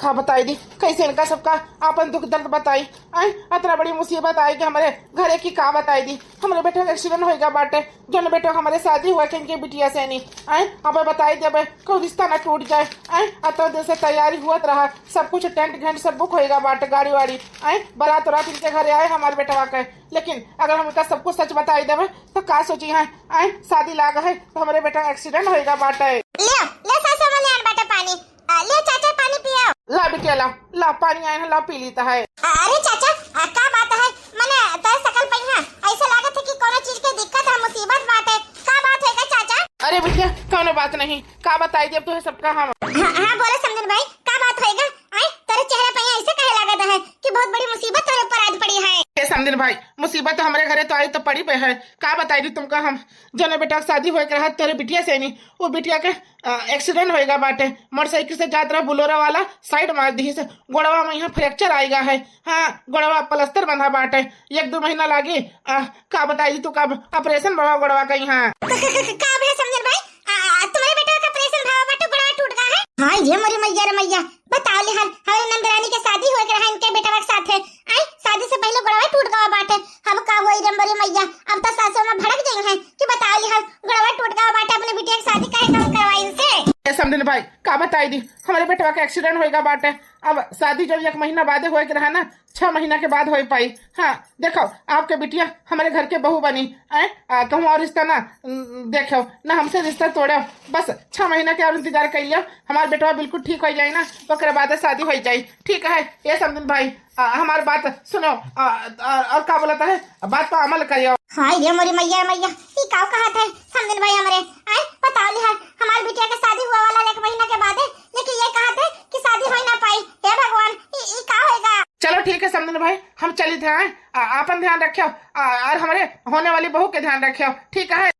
खा बताई दी कैसे इनका सबका आपन दुख दर्द बताई। आई इतना बड़ी मुसीबत आई कि हमारे घरे की का बताई दी। हमारे बेटे का एक्सीडेंट होएगा बाटे जो न बेटे हमारे शादी हुआ कि इनके बिटिया से नहीं। आई अब बताई दे कोई रिश्ता ना टूट जाए। आई अतो दिन से तैयारी हुआ रहा सब कुछ टेंट घंट सब बुक होएगा बाटे गाड़ी वाड़ी। आई बारात रात इनके घरे आए हमारे बेटवा के, लेकिन अगर हम इनका सब कुछ सच बताई देवे तो का सोची है। आई शादी लाग है तो हमारे बेटा का एक्सीडेंट होएगा बाटे। ले सासू मां ले बेटा पानी ले चाचा पानी पियो। ला बिटिया ला पानी आए ला पी लीता है। अरे चाचा का बात है मने तोर सकल पहिया ऐसा लागत है कि कोनो चीज के दिक्कत है मुसीबत बाटे का बात है का चाचा। अरे बिटिया कोनो बात नहीं का बताई दे तो सबका हम। हां बोले समझन भाई का बात होएगा। आई तेरे चेहरा पे ऐसे कहे लागत है कि बहुत बड़ी मुसीबत तेरे ऊपर आज पड़ी है। समझन भाई मुसीबत तो हमारे घरे तो आई तो पड़ी पे है का बताई दी तुमका हम जने बेटा शादी होए के रहा तेरे बिटिया से नहीं वो बिटिया के एक्सीडेंट होएगा बाटे मोटरसाइकिल से जात रहा बुलोरा वाला साइड मार दी से गोड़वा में यहाँ फ्रैक्चर आएगा है। हाँ गोड़वा प्लास्टर बंधा बाटे 1-2 महीना लागी। का बताई दी तू का ऑपरेशन बाबा गोड़वा का यहाँ का है समझन भाई तुम्हारे बेटा का ऑपरेशन भावा बाटे गोड़वा टूट गया है। हां ये मरी मैया रे मैया बताओ ले हाल हमारे नंदरानी के शादी होए के रहा इनके बेटा के साथ है। आई शादी से पहले गोड़वा टूट गया बाटे हम का होई रे मरी मैया अब तो सासू में भड़क गई है कि बताओ ले हाल गोड़वा टूट गया बाटे अपने बिटिया की शादी काहे कौन करवाई इनसे। समझन भाई का बताई दी हमारे बेटवा का एक्सीडेंट होएगा बाटे अब शादी जब 1 महीना बाद होए के रहा ना 6 महीना के बाद हो पाई। हाँ देखो आपके बिटिया हमारे घर के बहू बनी कहूँ और रिश्ता ना देखो ना हमसे रिश्ता तोड़ो बस 6 महीना के और इंतजार कर लियो हमारे बेटवा बिल्कुल ठीक हो जाए ना ओकरे बाद शादी हो जाए ठीक है। ये समझन भाई हमारी बात सुनो और का बोलता है बात पर अमल करियो। हां ये मोरी मैया मैया ई का कहत है समझन भाई हमरे आई बताओ ले हाल हमार बिटिया के शादी हुआ वाला 1 महीना के बाद है लेकिन ये कहत है कि शादी हो ना पाई। हे भगवान ई का होएगा। चलो ठीक है समझन भाई हम चली थे आपन ध्यान रखियो और हमारे होने वाली बहू के ध्यान रखियो ठीक है।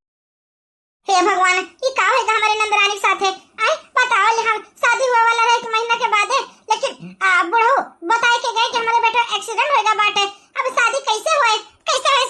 हे भगवान ये का होएगा हमारे नंदरानी के साथ है। आई बताओ ले हम शादी हुआ वाला 1 महीना के बाद है लेकिन बुढ़ऊ बताए के गए कि हमारे बेटा एक्सीडेंट होएगा बाटे अब शादी कैसे होए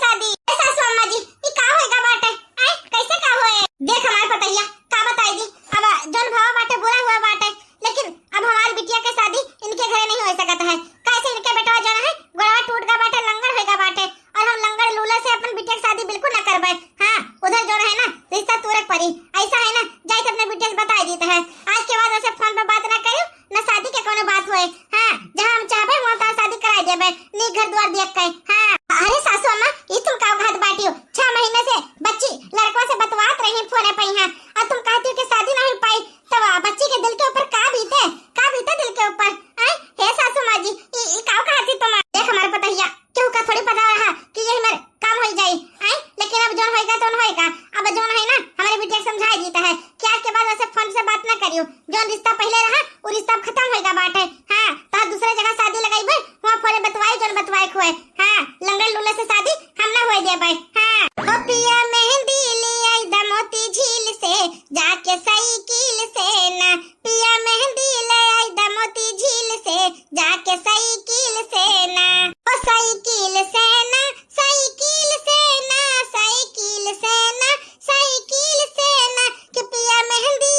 शादी सासू अम्मा जी ये का होएगा बाटे। आई कैसे का होए देख हमार पतैया का बताई दी अब जन भाव बाटे बुरा हुआ बाटे लेकिन अब हमारी बिटिया के शादी इनके घरे नहीं हो सकता है कैसे इनके बेटा जन है गोड़ा टूट गया बाटे लंगड़ होएगा बाटे और हम लंगड़ लूला से अपन बिटिया की शादी बिल्कुल ना करबे। हां उधर जो है ना रिश्ता तुरक परी ऐसा है ना जाए अपने बिटिया से बता देते हैं आज के बाद ऐसे फोन पे बात ना करियो ना शादी के कोनो बात होए। हां जहां हम चाहबे वहां तो शादी करा देबे नी घर द्वार देख के। हां अरे सासू अम्मा ये तुम का घात बाटियो 6 महीने से बच्ची लड़का से बतवात रही फोन पे यहाँ और तुम कहती हो कि शादी नहीं पाई तो बच्ची के दिल के ऊपर का बीते दिल के ऊपर। आई हे सासू मां जी ई का कहती तुम देख हमारे पतैया क्यों का थोड़ी पता रहा कि यही मेरे काम हो जाए। आई लेकिन अब जोन होएगा तो होएगा अब जोन है ना हमारे बिटिया समझाई देता है कि आज के बाद ऐसे फोन से बात ना करियो जोन रिश्ता पहले रहा वो रिश्ता खत्म होएगा बाटे। हां तो दूसरे जगह शादी लगाइबे वहां फोन बतवाई जोन बतवाई खोए। हां लंगड़ लूले से शादी हम ना होए देबे। हां ओ पिया मेहंदी ले आई द मोती झील से जाके साइकिल से ना पिया मेहंदी ले आई द मोती झील से जाके साइकिल से ना ओ साइकिल से ना साइकिल से ना साइकिल से ना साइकिल से ना कि पिया मेहंदी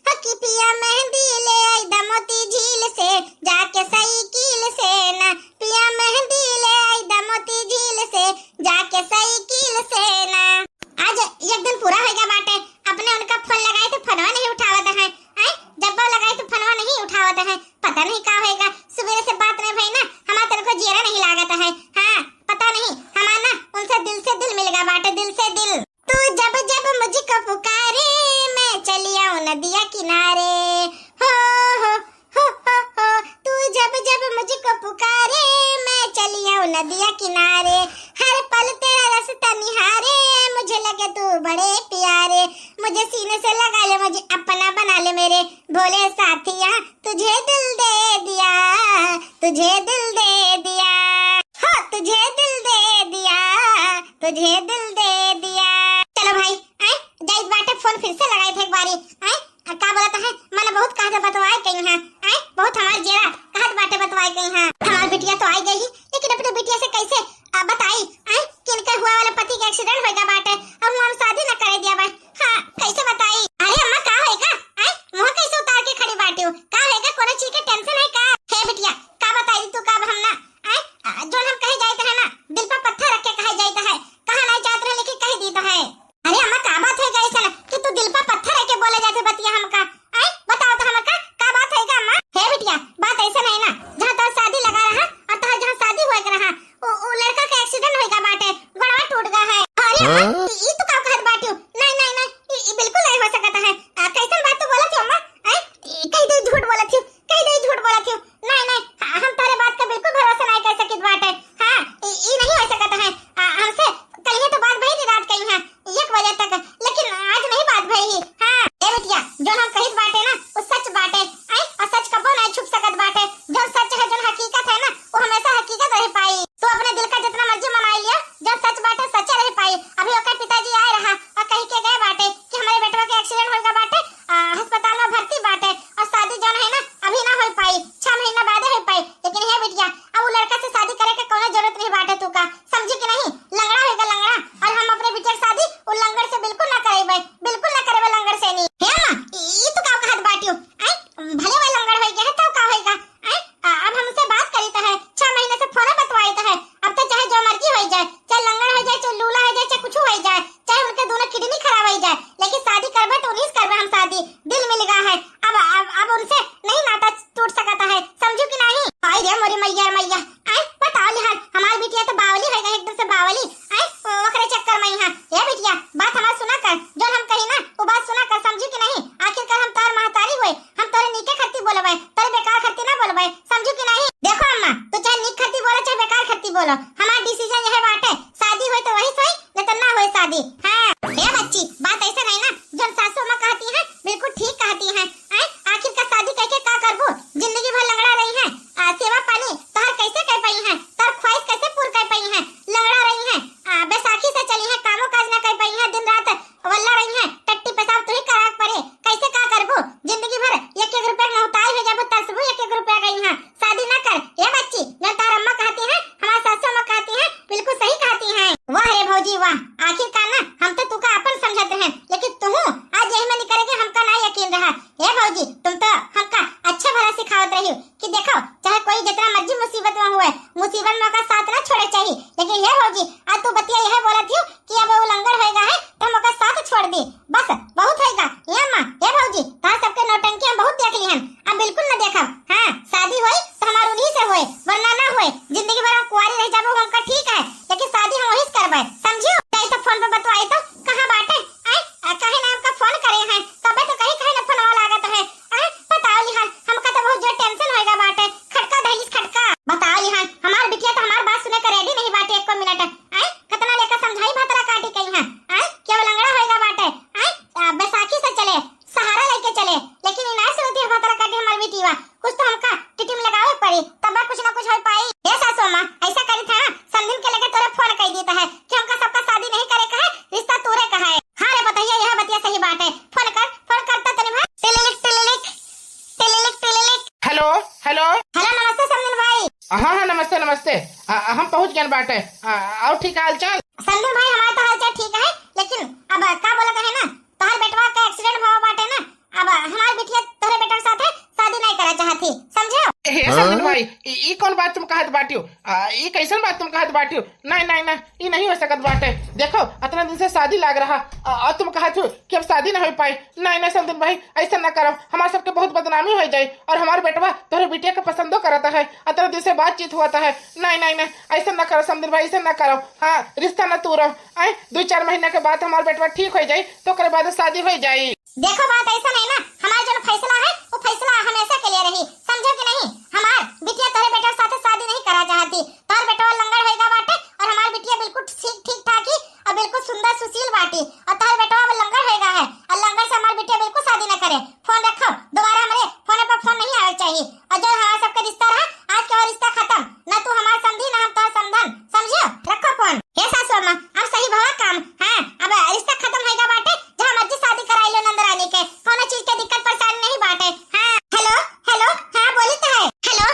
हो कि पिया मेहंदी ले आई द मोती झील से जाके साइकिल से ना पिया मेहंदी ले आई द मोती झील से जाके साइकिल से ना। आज एक दिन पूरा होएगा बाटे अपने उनका फोन लगाए तो फोनवा नहीं उठावत है। आई जब लगाए तो फोनवा नहीं उठावत है पता नहीं का होएगा सुबह से बात नहीं भई ना हमारा तेरे को जीरा नहीं लागत है। हां पता नहीं हमारा ना उनसे दिल से दिल मिल गया बाटे दिल से दिल। तू जब जब मुझको पुकारे मैं चली आऊं नदिया किनारे हो हो तू जब जब मुझको पुकारे मैं चली आऊं नदिया किनारे हर पल तेरा रास्ता निहारे मुझे लगे तू बड़े प्यारे मुझे सीने से लगा ले मुझे अपना बना ले मेरे भोले साथिया तुझे दिल दे दिया तुझे दिल दे दिया हो तुझे दिल दे दिया तुझे दिल दे दिया। चलो भाई आई जाई बाटे फोन फिर से लगाए थे एक बारी। आई का बोलता है मैंने बहुत कहा था बतवाए कहीं हां आई बहुत हमार जेरा कहत बाटे बतवाए कहीं हां हमार बिटिया तो आई गई लेकिन अपने बिटिया से कैसे बताई आई कि इनका हुआ वाला पति का एक्सीडेंट होएगा बाटे अब हम शादी ना करे दिया बा। हां कैसे बताई अरे अम्मा का होएगा आई मुंह कैसे उतार के खड़ी बाटी हो का होएगा कोनो चीज के टेंशन है का बोलबे, समझू कि नहीं? देखो अम्मा, तू चाहे निक खती बोलो चाहे बेकार खती बोलो, हमारा डिसीजन यह बाटे, शादी होई तो वही सही, नहीं तो ना होई शादी। हाँ ये बच्ची, बात ऐसे नहीं ना, जब सासू माँ कहती है बिल्कुल ठीक कहती है। आखिर का शादी करके का करबो, जिंदगी भर लंगड़ा रही है, सेवा पानी तोहर कैसे कर पाई है, तोहर ख्वाहिश कैसे पूरी कर पाई है, लंगड़ा रही है, बैसाखी से चली है, कामों काज ना कर पाई है, दिन रात वल्ला रही है, टट्टी पेशाब तू ही करा पड़े, कैसे का करबो, जिंदगी भर एक एक रुपया मोहताज हो जाबो, तरसबो एक एक रुपया गई है, शादी ना कर। ये बच्ची, जो तार अम्मा कहती है, हमारी सासू माँ कहती है, बिल्कुल सही कहती है। वाह रे भौजी वाह, आखिरकार ना हम तो तुका अपन समझते हैं, लेकिन तू आज यही में नहीं करेगी, हमका ना यकीन रहा। ये भौजी, तुम तो हमका अच्छा भला सिखावत रही हो कि देखो चाहे कोई जितना मर्जी मुसीबत में हुए, मुसीबत में का साथ ना छोड़े चाहिए, लेकिन ये भौजी आज तू बतिया यह बोला थी कि अब वो लंगड़ होएगा है तो हम का साथ छोड़ दी, बस बहुत होएगा। ये अम्मा, ये भौजी, तार सबके नौटंकी हम बहुत देख ली हैं, अब बिल्कुल न देखा। हाँ शादी होई तो हमार उन्हीं से होए, वरना ना होए, जिंदगी भर हम कुंवारी रह जाबो हमका ठीक है, लेकिन शादी हम वही से करबे, समझियो? कहीं तो फोन पे बतवाई तो कहां बाटे, कहीं ना हमका फोन करे हैं, तबे तो कहीं ना फोन वाला लागत है। बताओ लिहान, हमका तो बहुत जो टेंशन होएगा बाटे, खटका दहलीज खटका। बताओ लिहान, हमार बिटिया तो हमार बात सुने के रेडी नहीं बाटे एक मिनट। कितना लेकर समझाई भातरा काटी कहीं है, क्या लंगड़ा होएगा बाटे, बैसाखी से चले, सहारा लेके चले, लेकिन इनाय से होती है भातरा काटी हमार बिटिया, कुछ तो हमका टिटिम लगावे पड़ी, तब कुछ ना कुछ हो पाई। ये सासू माँ ऐसा करी था, संदीप के लेके तोरे फोन कर देता है कि हमका सबका शादी नहीं करे का है, रिश्ता तोरे का है। हाँ रे बताइए, यह बतिया सही बात है, फोन कर, फोन करता तेरे भाई। टिलिलिक टिलिलिक टिलिलिक टिलिलिक। हेलो हेलो हेलो, नमस्ते संदीप भाई। हाँ हाँ नमस्ते नमस्ते, हम पहुँच गए बाटे, और ठीक हाल चाल? संदीप भाई हमारा तो हालचाल ठीक है, लेकिन अब का बोलत है ना, तोहर बेटवा का एक्सीडेंट हुआ बाटे ना, अब हमार बिटिया तोहरे बेटा के साथ शादी नहीं करा चाहती, समझो? हे संदीप भाई, ई कौन बात तुम कहत बाटियो, ई कैसन बात तुम कहत बाटियो? नहीं नहीं नहीं, ई नहीं हो सकत बाटे। देखो इतना दिन से शादी लाग रहा और तुम कहत हो कि अब शादी ना हो पाई। नहीं नहीं संदीप भाई, ऐसा ना करो, हमारे सबके बहुत बदनामी हो जाए, और हमारे बेटवा तोहरे बिटिया के पसंदो करता है, इतना दिन से बातचीत हुआ है। नहीं नहीं नहीं, ऐसा ना करो संदीप भाई, ऐसा ना करो। हाँ रिश्ता ना तोड़ो, 2-4 महीने के बाद हमारे बेटवा ठीक हो जाये तो ओकरे बाद शादी हो जाये। देखो बात ऐसा नहीं ना, हमारा जो फैसला है वो फैसला हमेशा के लिए रही, समझो कि नहीं? हमार बिटिया तोहरे बेटा के साथ शादी नहीं करा चाहती, तोहर बेटा लंगड़ होएगा बाटे, और हमार बिटिया बिल्कुल ठीक ठाक ही और बिल्कुल सुंदर सुशील बाटी, और तोहर बेटा अब लंगड़ होएगा है, और लंगड़ से हमार बिटिया बिल्कुल शादी न करे। फोन रखो, दोबारा हमारे फोन पर फोन नहीं आवे चाहिए, और जो हमारा सबका रिश्ता रहा आज का रिश्ता खत्म, ना तू हमार समझी ना हम तोहर समझन, समझियो? रखो फोन। हे सासू माँ, अब सही भवा काम, हाँ अब रिश्ता खत्म होएगा बाटे, जहाँ मर्जी शादी कराई लो नंदरानी के, कोनो चीज के दिक्कत परेशानी नहीं बाटे। हाँ हेलो हेलो, हाँ बोली तो है, हेलो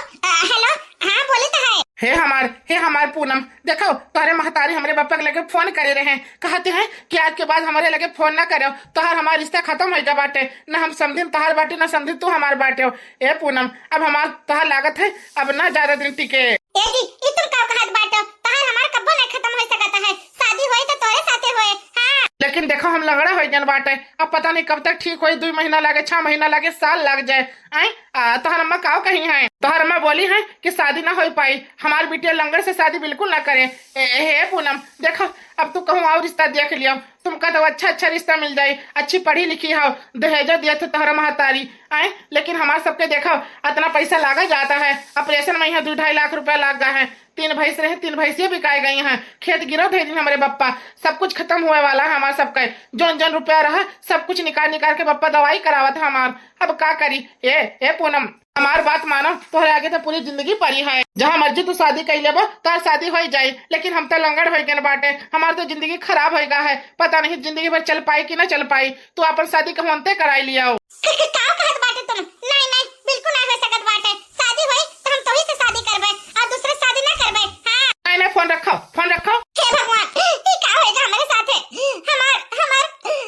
हेलो, हाँ बोली तो है। हे हमार पूनम, देखो तारे महतारी हमारे बापा के लगे फोन करे रहे, कहते हैं कि आज के बाद हमारे लगे फोन ना करो, तोहार हमारा रिश्ता खत्म हो जा बाटे, न हम समझिन तोहार बाटे न समझिन तू हमार बाटे हो। ए पूनम, अब हमार तोहार लागत है अब ना ज्यादा दिन टिके। ए जी, ई तुम का कहत बाटे, तोहार हमार कब्बो नहीं खत्म हो सकता है, शादी होई तो तोरे साथे होए। हाँ लेकिन देखो हम लंगड़ा हो गए बाटे, अब पता नहीं कब तक ठीक होई, 2 महीना लागे, 6 महीना लागे, साल लग जाए। तोहर अम्मा काव कही है, तोहर अम्मा बोली है कि शादी ना हो पाई, हमारी बिटिया लंगड़ से शादी बिल्कुल ना करे। हे पूनम देखो, अब तू कहूँ और रिश्ता देख लिया, तुमका तो अच्छा रिश्ता मिल जाये, अच्छी पढ़ी लिखी हो, दहेजा दिया था तोहरा महतारी, लेकिन हमारे सबके देखो इतना पैसा लागा जाता है, ऑपरेशन में यहाँ 2-2.5 लाख रुपया लाग गया है, 3 भैंस रहे, 3 भैंसियां बिकाई गई हैं, खेत गिरो थे हमारे बप्पा, सब कुछ खत्म हुए वाला है हमारा सबका, जौन रुपया रहा सब कुछ निकाल के बप्पा दवाई करावा था हमार। अब का करी? ए पूनम, हमार बात मानो, तोहरे आगे तो पूरी जिंदगी पड़ी है, जहाँ मर्जी तू शादी कर लेबो तार शादी हो जाये, लेकिन हम तो लंगड़ हो गए बाटे, हमार तो जिंदगी खराब हो गया है, पता नहीं जिंदगी भर चल पाई कि ना चल पाई। तू अपन शादी कहते कराई लिया हो। नहीं नहीं, बिल्कुल नहीं हो सकत बाटे, शादी होई तो हम तोही से शादी करबे, और दूसरे शादी ना करबे। हाँ नहीं फोन रखो, फोन रखो। हे भगवान, ये क्या होएगा हमारे साथे? हमार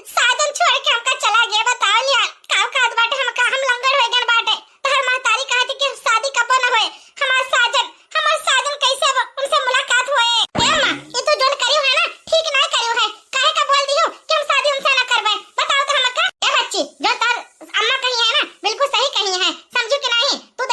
साजन छोड़ के हमका चला गया, बताओ लिया काव कहत बाटे, हम लंगड़ हो गए बाटे, तोहर महतारी कहती कि शादी कब ना होए, हमार साजन कैसे उनसे मुलाकात होए? ए अम्मा, ये तो जोन करियो है ना, ठीक ना करियो है, काहे का बोल दियो कि हम शादी उनसे ना करबे? बताओ तो हमका। ए बच्ची, जो तार अम्मा कही है ना बिल्कुल सही कही है, समझू कि नहीं? तू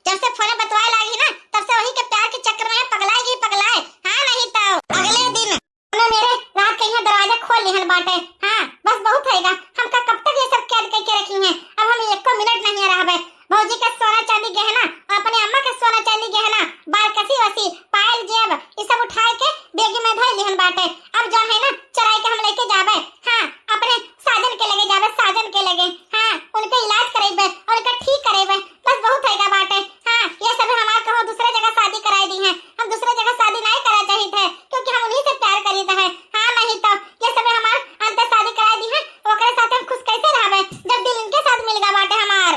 जब से फोन बतवाए लागी ना तब से वही के प्यार के चक्कर में पगलाएगी पगलाए। हाँ नहीं तो अगले दिन उन्होंने मेरे रात के यहाँ दरवाजा खोल लिहन बाटे। हाँ बस बहुत हैगा, हमका कब तक ये सब कैद करके रखी हैं। अब हम एक मिनट नहीं रहबे। भौजी का सोना चांदी गहना, अपने अम्मा का सोना चांदी गहना, बाल कसी वसी, पायल जेब, ये सब उठाए के बेगी में धोई लिहन बाटे। अब जो है ना चराई के हम लेके जाबे। हाँ अपने साजन के लगे जाबे, साजन के लगे। हाँ उनका इलाज करेबे और उनका ठीक करेबे। बस बहुत हैगा बाटे। हाँ ये सब हमार कहो दूसरे जगह शादी कराई दी है। हम दूसरे जगह शादी नहीं करा चाहिए थे क्योंकि हम उन्हीं से प्यार करीत है। हाँ नहीं तो ये सब हमार अंत शादी कराई दी है, ओकरे साथ हम खुश कैसे रहबे जब दिल इनके साथ मिल गया बाटे हमार।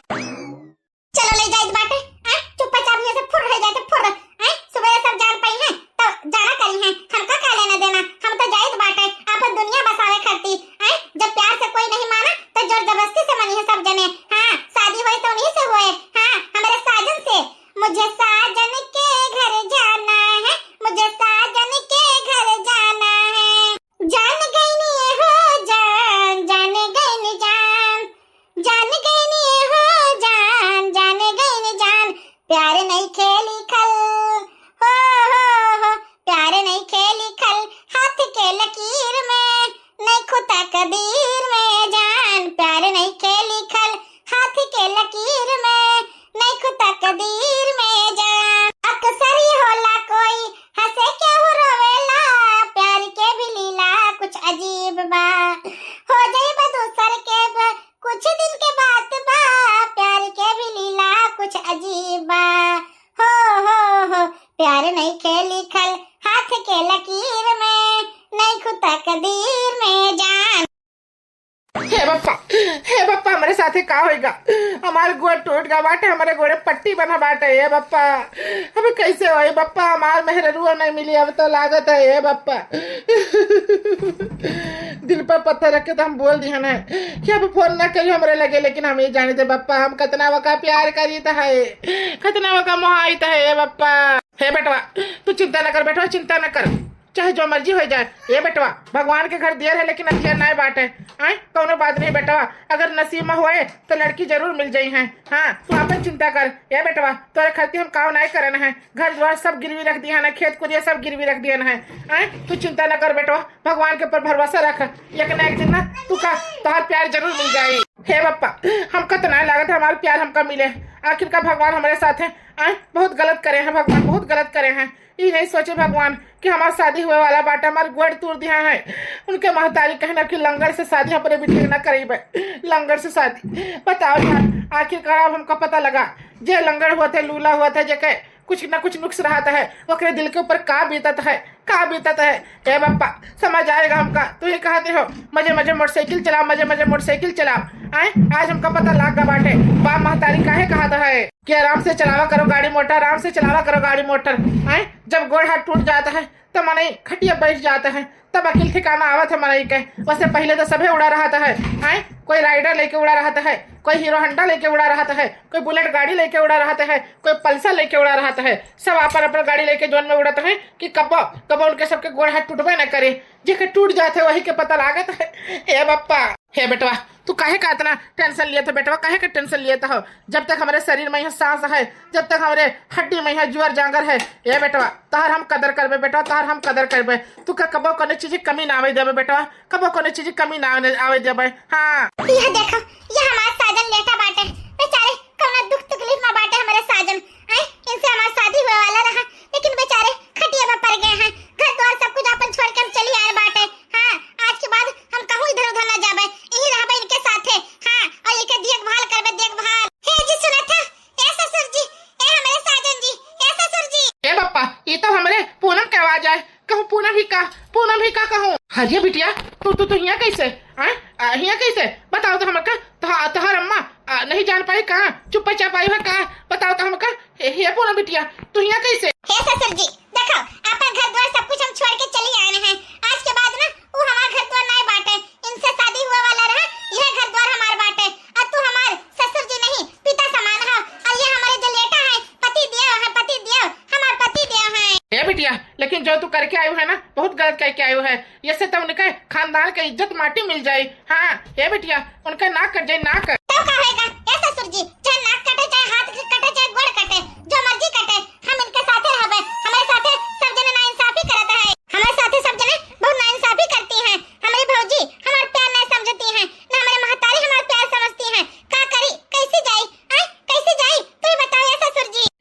चलो ले जाइत बाटे। चुपचाप यहाँ से फुर रह जाते फुर। सुबह सब जान पाई है तो जाना करी है, हमका क्या लेना देना। हम तो जाइत बाटे आपन दुनिया बसावे खाती। जब प्यार से कोई नहीं माना तो जोर जबरदस्ती से मनी है सब जने। हाँ शादी हुई तो उन्हीं से हुए। हाँ हमारे साजन से। मुझे साजन के घर जाना है, मुझे साजन के घर जाना है। जान गई नी हो जान, जान गई नी जान, जान गई नी हो जान, जान गई नी जान। प्यार नहीं खेली खल हो, प्यार नहीं खेली खल हाथ के लकीर में, नहीं खुदा कदीर में जान। प्यार नहीं खेली खल हाथ के लकीर में, नहीं खुदा कदीर में जान। अक्सर ही होला कोई हंसे के हो रोवेला, प्यार के भी लीला कुछ अजीब बा। हो जाए दूसर के कुछ दिन के बाद बा, प्यार के भी लीला कुछ अजीब बा। हो प्यार नहीं खेली खल हाथ के लकीर में, नहीं खुदा कदीर में जान। हे बप्पा हमारे साथे का होएगा। हमारे गोड़ टूट गया बाटे, हमारे गोड़े पट्टी बना बाटे। हे बप्पा अब कैसे होए बप्पा, हमार मेहरुआ नहीं मिली अब तो लागत है। हे बप्पा दिल पर पत्थर रख के तो हम बोल दिया ना कि अब फोन ना करियो हमरे लगे, लेकिन हम ये जाने थे बप्पा हम कितना वका प्यार करी है, कितना वका मोहाइत है। हे बप्पा हे बेटवा तू चिंता न कर बेटवा, चिंता न कर, चाहे जो मर्जी हो जाए। ये बेटवा भगवान के घर देर है लेकिन अतियर नहीं बाटे। कौनो बात नहीं बेटवा, अगर नसीब में हुए तो लड़की जरूर मिल जाई है। हाँ तू अपन चिंता कर। ये बेटवा तोरे खाती हम काम नहीं करना है, घर द्वार सब गिरवी रख दिया ना, खेत कुरिया सब गिरवी रख दिया है। तू चिंता न कर बेटवा, भगवान के ऊपर भरोसा रख, एक न एक दिन ना तू का तोहर प्यार जरूर मिल जाये। हे बप्पा हमका तो नहीं लागत हमारा प्यार हमका मिले। आखिर का भगवान हमारे साथ है। बहुत गलत करे हैं भगवान, बहुत गलत करे हैं। ये नहीं सोचे भगवान कि हमारा शादी हुए वाला बाटा हमारे गोड़ तोड़ दिया है। उनके महतारी कहना कि लंगर से शादी अपने बिटिया ना करीब, लंगर से शादी। बताओ यार आखिरकार अब हमका पता लगा जे लंगर हुआ थे, लूला हुआ था, जे कुछ ना कुछ नुक्स रहा है, ओकरे दिल के ऊपर का बीतत है, का बीतत है। ए बप्पा समझ आएगा हमका। तू ये कहते हो मजे मजे मोटरसाइकिल चलाओ, मजे मजे मोटरसाइकिल चलाओ। आज हमका पता लाग गया बाटे बाप महतारी काहे कहता है कि आराम से चलावा करो गाड़ी मोटर, आराम से चलावा करो गाड़ी मोटर। जब गोड़ हाथ टूट जाता है तो मनई खटिया बैठ जाता है, तब अकेल ठिकाना आवत है मनई के। वैसे पहले तो सभी उड़ा रहा है, कोई राइडर लेके उड़ा रहा है, कोई हीरो हंडा लेके उड़ा रहा है, कोई बुलेट गाड़ी लेके उड़ा रहा है, कोई पल्सर लेके उड़ा रहा है। सब अपन अपन गाड़ी लेके जोन में उड़ाते हैं कि कब उनके सबके गोड़ हाथ टूटबे न करे, जेके टूट जाते वही के पता लागत है। हे बप्पा हे बेटवा तू काहे का इतना टेंशन लिया था बेटवा, काहे का टेंशन लिया था। जब तक हमारे शरीर में यहाँ सांस है, जब तक हमारे हड्डी में यहाँ जुआर जांगर है, ये बेटवा तहर हम कदर करबे बेटवा, तहर हम कदर करबे। तू का कबो कोने चीज कमी ना आवे देबे बेटवा, कबो कोने चीज कमी ना आवे देबे। हाँ यह देखो ये हमारा साजन लेटा बाटे, बेचारे कौना दुख तकलीफ में बाटे हमारे साजन। इनसे हमारा शादी हुआ वाला रहा लेकिन बेचारे खटिया में पड़ गए हैं, घर द्वार सब कुछ अपन छोड़ के हम चली आए बाटे। हाँ आज के बाद हम कहूँ इधर उधर न जाबे, यही रहबे इनके साथे। हाँ और इनके देखभाल करबे, देखभाल। हे जी सुना था ए ससुर जी, ए हमारे साजन जी, ए ससुर जी। ए बप्पा ये तो हमारे पूनम के आवाज आए, कहूँ पूनम ही का कहूँ। हरिया बिटिया तू यहाँ कैसे यहाँ कैसे बताओ तो हमका। तोहर अम्मा नहीं जान पाई कहाँ चुप्पा चाप आई है कहाँ, बताओ तो हमका। हे पूनम बिटिया तू यहाँ कैसे। हे ससुर जी देखो अपन घर द्वार सब कुछ हम छोड़ के चली आए हैं। आज के बाद ना वो हमारा घर द्वार नहीं बाटे, इनसे शादी हुआ वाला रहा, यह घर द्वार हमारे बाटे। और तू हमारे ससुर जी नहीं पिता समान हो, और ये हमारे जो लेटा है पति दिया है, पति दिया हमारे पति दिया है। हे बिटिया लेकिन जो तू करके आयु है ना बहुत गलत करके आयु है, इससे तो उनके खानदान का इज्जत माटी मिल जाये। हाँ हे बिटिया उनका नाक कट जाये, नाक तो क्या होगा ए ससुर जी, चाहे नाक कटे चाहे हाथ कटे चाहे गोड़ कटे,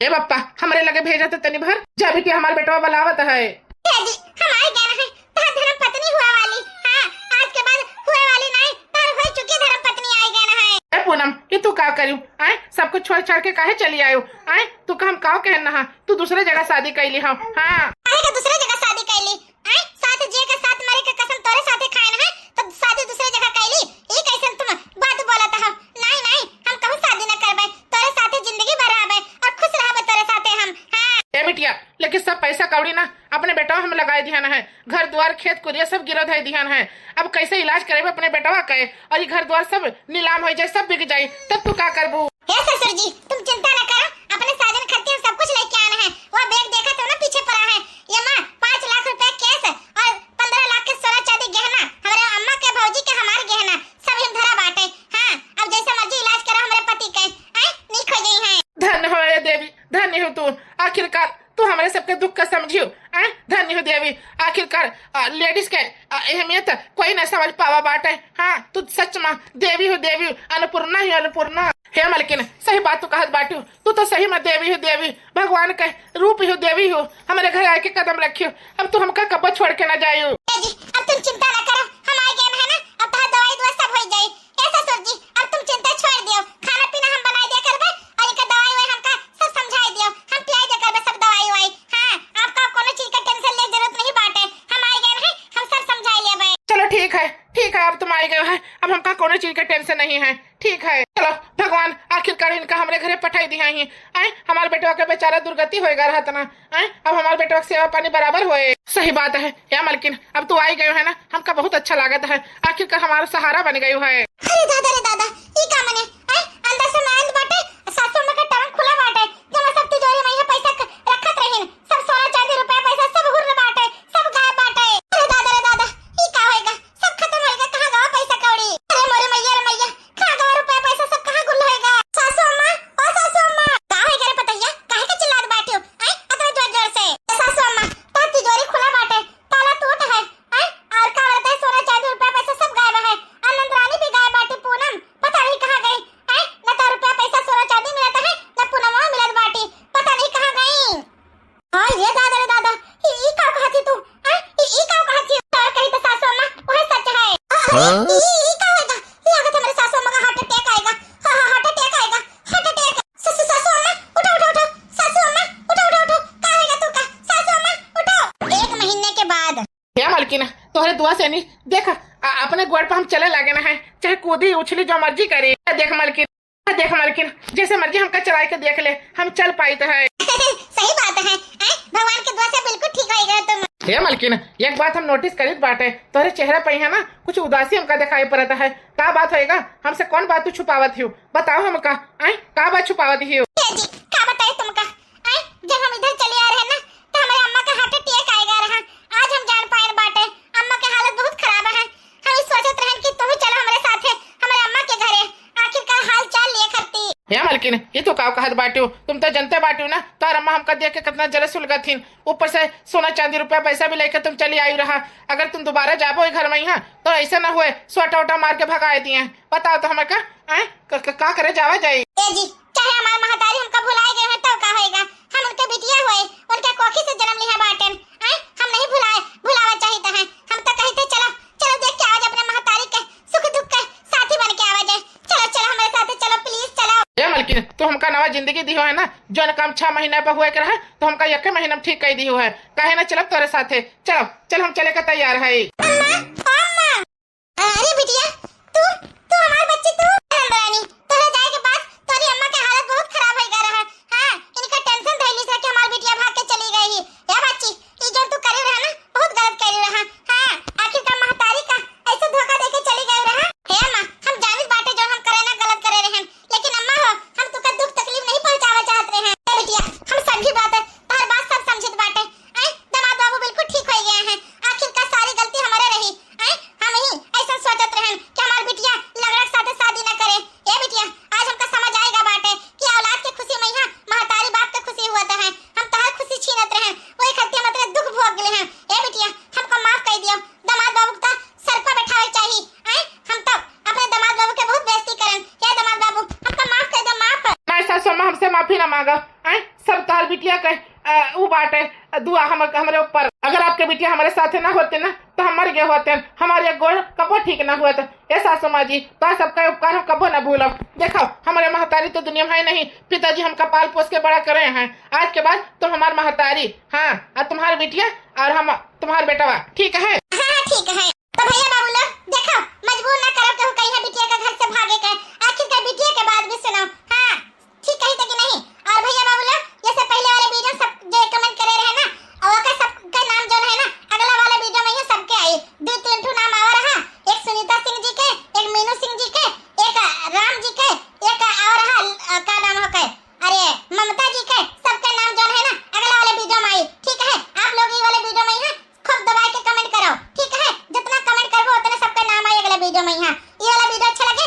हे बप्पा हमरे लगे भेजा तो तनी भर जा बेटी हमारे बेटवा बलावत है। जी हमारे कहना है तार धर्म पत्नी हुआ वाली। हाँ आज के बाद हुए वाली नहीं तार हो चुकी धर्म पत्नी आई कहना है। पूनम ये तू का करू आए सब कुछ छोड़ छाड़ के काहे चली आयो आए तू का हम का कहना हा तू दूसरे जगह शादी कैली हम। हाँ काहे का दूसरे जगह शादी कैली आए साथ जे के साथ मरे के कसम तोरे साथे खाए ना है तब शादी दूसरे जगह कैली ई कैसन तुम बात बोलत हो। नहीं नहीं हम कहूं शादी न करबे तोरे साथे जिंदगी भर रहबे और खुश रहबे तोरे साथे हम। हाँ ए बिटिया लेकिन सब पैसा कौड़ी ना अपने बेटवा हम लगाए दिया है घर द्वार खेत कुरिया सब गिरद है दिया है। अब कैसे इलाज करेबे अपने बेटवा के और ये घर द्वार सब नीलाम हो जाए सब बिक जाए तब तू का करबू। हे ससुर जी तुम चिंता न करो अपने साजन खर्चे सब कुछ लेके आना है। वो बैग देखा तो ना पीछे पड़ा है ये माँ 5 लाख रुपए कैश और 15 लाख के सोना चांदी गहना हमारे अम्मा के भौजी के हमारे गहना सब हम धरा बांटे। हाँ अब जैसे मर्जी इलाज करो हमारे पति के नहीं खो गई है। धन्य हो देवी धन्य हो तू आखिरकार तू हमारे सबके दुख का समझियो। धन्य हो देवी आखिरकार लेडीज के अहमियत कोई न समझ पावा बाटे। हाँ तू सच माँ देवी हो देवी अन्नपूर्णा ही अन्नपूर्णा। हे मलकिन सही बात तू कहत बाटू तू तो सही में देवी हो देवी भगवान के रूप हो देवी हो हमारे घर आके कदम रखियो अब तू हमका कब छोड़ के न जाइयो। जी अब तुम चिंता न करो हम आ गए है ना अब तहां दवाई दुआ सब हो जाई। ऐसा सर जी अब तुम चिंता छोड़ दियो खाना पीना हम बनाई दिया करबे और इनका दवाई वाई हमका सब समझाई दियो हम पिलाई दिया करबे सब दवाई वाई। हां आपका कोनो चीज का टेंशन ले जरूरत नहीं बाटे हम आ गए हैं हम सब समझाई लेबे। चलो ठीक है अब तुम आ गए है अब हमका कोनो चीज का टेंशन नहीं है। ठीक है चलो भगवान आखिरकार इनका हमारे घरे पठाई दिया ही आए हमारे बेटवा का बेचारा दुर्गति होएगा रहता ना आए अब हमारे बेटवा सेवा पानी बराबर होए। सही बात है या मलकिन अब तू आई गयो है ना हमका बहुत अच्छा लागत है आखिरकार हमारा सहारा बन गयो है। अरे दादा ई का मने आए अंदर से नंद बाटे सासू में का टरंक खुला बाटे जमा सब तिजोरी में यहाँ पैसा रखत रहिन सब सोना चांदी रुपया पैसा सब हुर्र बाटे सब गायब बाटे। अरे दादा ई का होएगा सब खत्म होएगा कहां गवा पैसा कौड़ी। अरे मोरे मैया कहां गवा रुपया पैसा सब कहां गुल होएगा। सासू अम्मा ओ सासू अम्मा का होएगा रे पतैया काहे के चिल्लात बाटियो आए अतना जोर जोर से। सासू अम्मा तो तिजोरी खुला बाटे ताला टूट है आए और का रहता है सोना चांदी रुपया पैसा सब गायब है आनंद रानी भी गायब बाटी पूनम पता नहीं कहां गई आए न तो रुपया पैसा सोना चांदी मिलता है न पूनम मिलत बाटी पता नहीं कहां गई। हां ये दादा ई का कहती तू आए ई का कहती और कहीं तो सासू अम्मा वह सच है। ई का होगा लागत हमारे सासू अम्मा का हार्ट अटैक आएगा। हां हार्ट अटैक आएगा हार्ट अटैक सासू अम्मा उठो सासू अम्मा उठो का होएगा तू का सासू अम्मा उठो। 1 महीने के बाद क्या मलकिन तोहरे दुआ से नहीं देख अपने गोड़ पर हम चले लगे ना है चाहे कूदी उछली जो मर्जी करे। देख मलकिन जैसे मर्जी हमका चला के देख ले हम चल पाई तो है। सही बात है भगवान के दुआ से बिल्कुल ठीक होएगा तुम। हे मलकिन एक बात हम नोटिस करित बाटे तोहरे चेहरा पे है ना कुछ उदासी हमका दिखाई पड़ता है का बात होएगा हमसे कौन बात तू छुपावत हो बताओ हमका आए का बात छुपावत हो। जी का बताए तुमका आए जब हम इधर चले आ रहे हैं ना तो हमारे अम्मा का हार्ट अटैक आएगा रहा आज हम जान पाए बाटे अम्मा की हालत बहुत खराब है। हम सोचत रहन कि तुम चलो हमारे साथे हमारे अम्मा के घरे आखिरकार हाल चाल लिए करती। हे मलकिन ये तो का कहत बाटू तुम तो जनते बाटू ना तार अम्मा हमका देख के कितना जलस सुलगथिन ऊपर से सोना चांदी रुपया पैसा भी लेकर तुम चली आई रहा अगर तुम दोबारा जाबो घर में यहाँ तो ऐसा ना हुए सोटा वोटा मार के भगाए दिए बताओ तो हमें का करे जावा जाये। जी चाहे हमारे महतारी हमका भुलाए गए हैं तो का होएगा हम उनके बिटिया हुए उनके कोखी से जन्म लिया बाटन हम नहीं भुलावा चाहिए है हम तो कहते चलो देख के आवाज अपने महतारी के सुख दुख के साथी बन के आवाज चलो हमारे साथ चलो प्लीज चलो। ये मलकिन तू हमका नवा जिंदगी दी है ना जो न काम 6 महीना पर हुए रहा तो हमका 1 महीना में ठीक कर दी है काहे ना चलब तोरे साथे चल हम चले का तैयार है। अम्मा अरे बिटिया तू हमारे बच्चे तू रानी तोरे जाए के बाद तोरी अम्मा के हालत बहुत खराब होई रहा। हां इनका टेंशन धैली से कि हमारी बिटिया भाग के चली गई है या बच्ची ई जो तू करे रहा ना बहुत गलत करे रहा। हां आखिरकार महतारी का ऐसे धोखा देके चली गई रहा। हे अम्मा हम जानित बाटे जो हम करे ना गलत करे रहे लेकिन अम्मा हो हम तुका दुख तकलीफ नहीं पहुंचावा चाहत रहे हैं। बिटिया हम समझी बात है तार बात सब समझित बाटे दमाद बाबू बिल्कुल ठीक हो गए हैं आखिरकार सारी गलती हमारे रही हम ही ऐसा सोचत रहन कि हमार बिटिया लगड़क साथे शादी न करे। ए बिटिया आज हमका समझ आएगा बाटे कि औलाद के खुशी में यहाँ महतारी बाप के खुशी हुआ है हम तहार खुशी छीनत रहन वही खत्ते मतलब दुख भोग गए हैं। ए बिटिया हमको माफ कर दियो दमाद बाबू का सर पर बैठावे चाहिए हम तो अपने दमाद बाबू के बहुत बेइज्जती करन। या दमाद बाबू हमको माफ कर दो माफ। नहीं सासू अम्मा हमसे माफी ना मांगा आए सब तार बिटिया के वो बाटे दुआ हमारे ऊपर। अगर आपके बिटिया हमारे साथ ना होते ना तो हम मर गए होते, हमारे गोड़ कबो ठीक ना हुआ। ऐसा समाजी तो सबका उपकार हम कबो ना भूलब। देखो हमारे महतारी तो दुनिया में है नहीं, पिताजी हमका पाल पोस के बड़ा करे हैं। आज के बाद तुम हमारे महतारी, हाँ, और तुम्हारी बिटिया और हम तुम्हारे बेटवा, ठीक है? हाँ ठीक है। तो भैया बाबू लोग देखो, मजबूर ना करो कि कहीं बिटिया का घर से भागे के, आखिरकार बिटिया के बात भी सुनो। हाँ ठीक है कि नहीं? और भैया बाबू लोग जैसे पहले वाले वीडियो सब जो कमेंट करे रहे ना, और का सबका नाम जो है ना अगला वाला वीडियो में ये सबके आई। दो तीन ठो नाम आ रहा, एक सुनीता सिंह जी के, एक मीनू सिंह जी के, एक राम जी के, एक और रहा का नाम हो के, अरे ममता जी के। सबका नाम जो है ना अगला वाले वीडियो में आई, ठीक है? आप लोग ये वाले वीडियो में यहाँ खूब दबा के कमेंट करो, ठीक है? जितना कमेंट करो उतने सबका नाम आए अगला वीडियो में यहाँ। ये वाला वीडियो अच्छा लगे